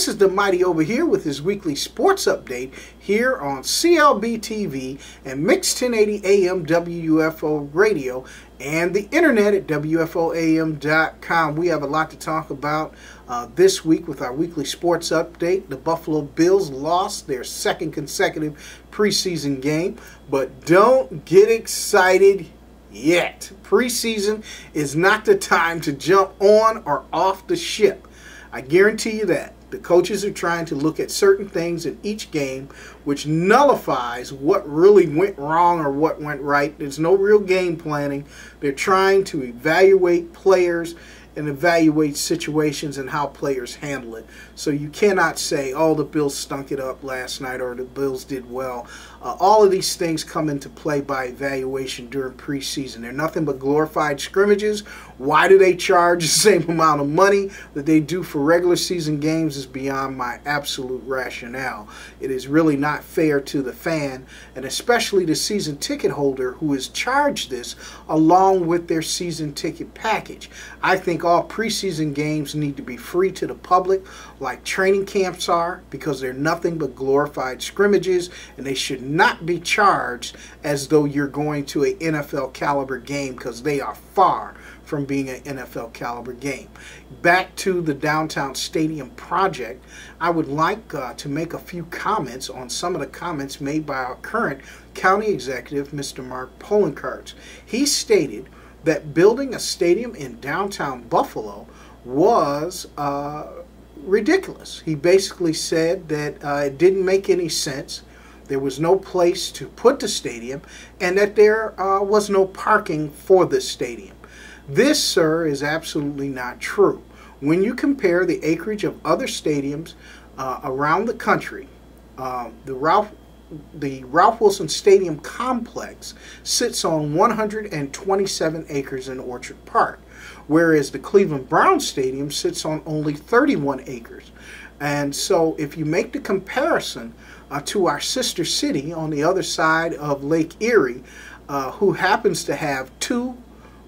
This is the Mighty over here with his weekly sports update here on clbTV and Mix 1080 AM WFO Radio and the internet at WFOAM.com. We have a lot to talk about this week with our weekly sports update. The Buffalo Bills lost their second consecutive preseason game, but don't get excited yet. Preseason is not the time to jump on or off the ship. I guarantee you that. The coaches are trying to look at certain things in each game which nullifies what really went wrong or what went right. There's no real game planning. They're trying to evaluate players and evaluate situations and how players handle it. So you cannot say, oh, the Bills stunk it up last night or the Bills did well. All of these things come into play by evaluation during preseason. They're nothing but glorified scrimmages. Why do they charge the same amount of money that they do for regular season games is beyond my absolute rationale. It is really not fair to the fan, and especially the season ticket holder who is charged this along with their season ticket package. I think all preseason games need to be free to the public like training camps are, because they're nothing but glorified scrimmages, and they should not be charged as though you're going to an NFL caliber game, because they are far from being an NFL caliber game. Back to the downtown stadium project, I would like to make a few comments on some of the comments made by our current county executive, Mr. Mark Poloncarz. He stated that building a stadium in downtown Buffalo was ridiculous. He basically said that it didn't make any sense. There was no place to put the stadium, and that there was no parking for the stadium. This, sir, is absolutely not true. When you compare the acreage of other stadiums around the country, the Ralph Wilson Stadium complex sits on 127 acres in Orchard Park, whereas the Cleveland Browns Stadium sits on only 31 acres. And so if you make the comparison to our sister city on the other side of Lake Erie, who happens to have two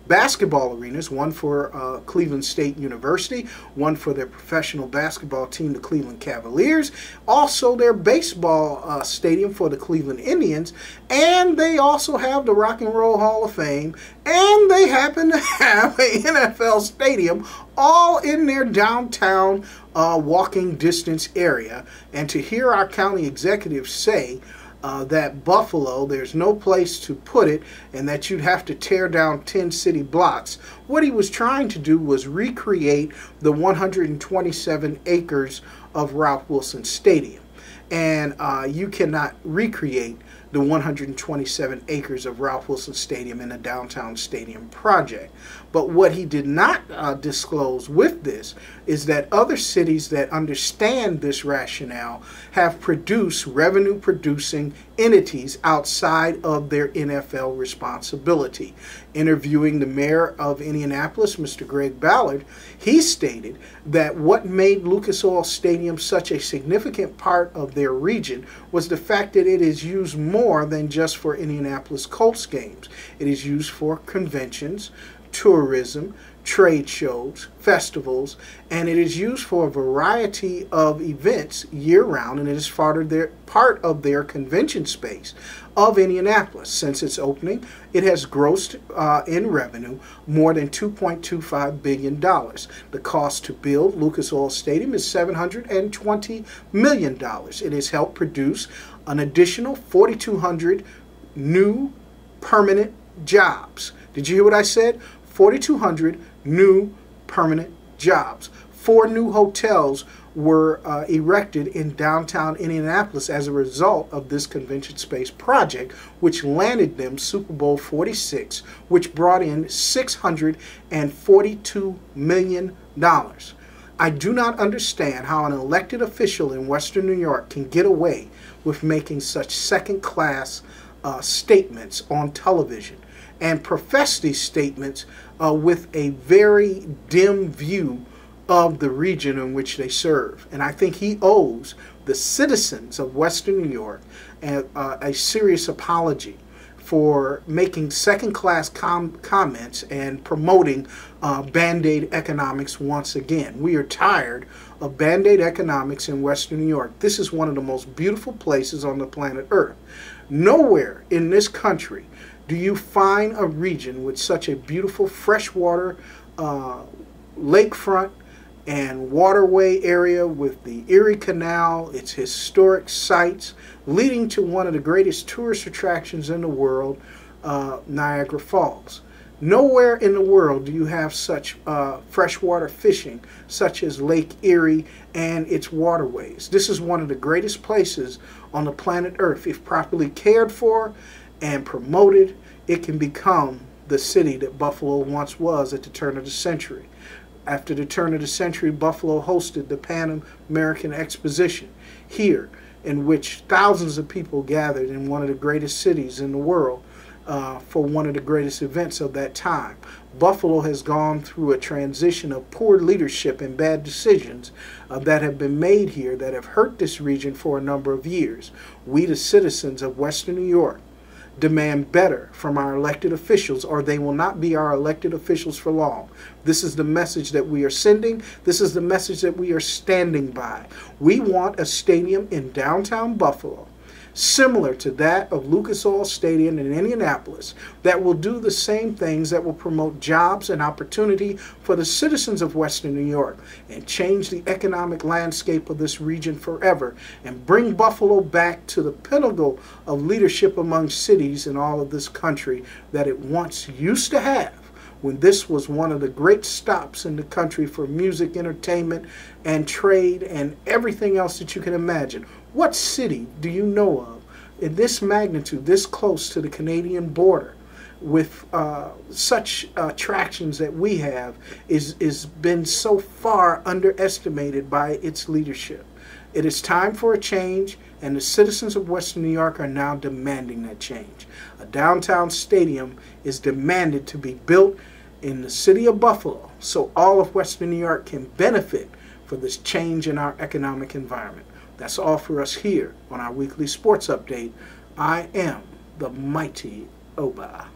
basketball arenas, one for Cleveland State University, one for their professional basketball team, the Cleveland Cavaliers, also their baseball stadium for the Cleveland Indians, and they also have the Rock and Roll Hall of Fame, and they happen to have an NFL stadium all in their downtown walking distance area. And to hear our county executives say that Buffalo, there's no place to put it, and that you'd have to tear down 10 city blocks. What he was trying to do was recreate the 127 acres of Ralph Wilson Stadium. And you cannot recreate the 127 acres of Ralph Wilson Stadium in a downtown stadium project. But what he did not disclose with this is that other cities that understand this rationale have produced revenue-producing entities outside of their NFL responsibility. Interviewing the mayor of Indianapolis, Mr. Greg Ballard, he stated that what made Lucas Oil Stadium such a significant part of their region was the fact that it is used more than just for Indianapolis Colts games. It is used for conventions, tourism, trade shows, festivals, and it is used for a variety of events year-round, and it is part of their convention space of Indianapolis. Since its opening, it has grossed in revenue more than $2.25 billion. The cost to build Lucas Oil Stadium is $720 million. It has helped produce an additional 4,200 new permanent jobs. Did you hear what I said? 4,200 new permanent jobs. 4 new hotels were erected in downtown Indianapolis as a result of this convention space project, which landed them Super Bowl 46, which brought in $642 million. I do not understand how an elected official in Western New York can get away with making such second-class statements on television and profess these statements with a very dim view of the region in which they serve. And I think he owes the citizens of Western New York a serious apology for making second-class comments and promoting Band-Aid economics once again. We are tired of Band-Aid economics in Western New York. This is one of the most beautiful places on the planet Earth. Nowhere in this country do you find a region with such a beautiful freshwater lakefront and waterway area with the Erie Canal, its historic sites, leading to one of the greatest tourist attractions in the world, Niagara Falls. Nowhere in the world do you have such freshwater fishing, such as Lake Erie and its waterways. This is one of the greatest places on the planet Earth. If properly cared for and promoted, it can become the city that Buffalo once was at the turn of the century. After the turn of the century, Buffalo hosted the Pan American Exposition here, in which thousands of people gathered in one of the greatest cities in the world for one of the greatest events of that time. Buffalo has gone through a transition of poor leadership and bad decisions that have been made here that have hurt this region for a number of years. We, the citizens of Western New York, demand better from our elected officials, or they will not be our elected officials for long. This is the message that we are sending. This is the message that we are standing by. We want a stadium in downtown Buffalo, similar to that of Lucas Oil Stadium in Indianapolis, that will do the same things, that will promote jobs and opportunity for the citizens of Western New York and change the economic landscape of this region forever and bring Buffalo back to the pinnacle of leadership among cities in all of this country that it once used to have, when this was one of the great stops in the country for music, entertainment, and trade, and everything else that you can imagine. What city do you know of in this magnitude, this close to the Canadian border, with such attractions that we have, is been so far underestimated by its leadership? It is time for a change, and the citizens of Western New York are now demanding that change. A downtown stadium is demanded to be built in the city of Buffalo so all of Western New York can benefit for this change in our economic environment. That's all for us here on our weekly sports update. I am the mighty Oba.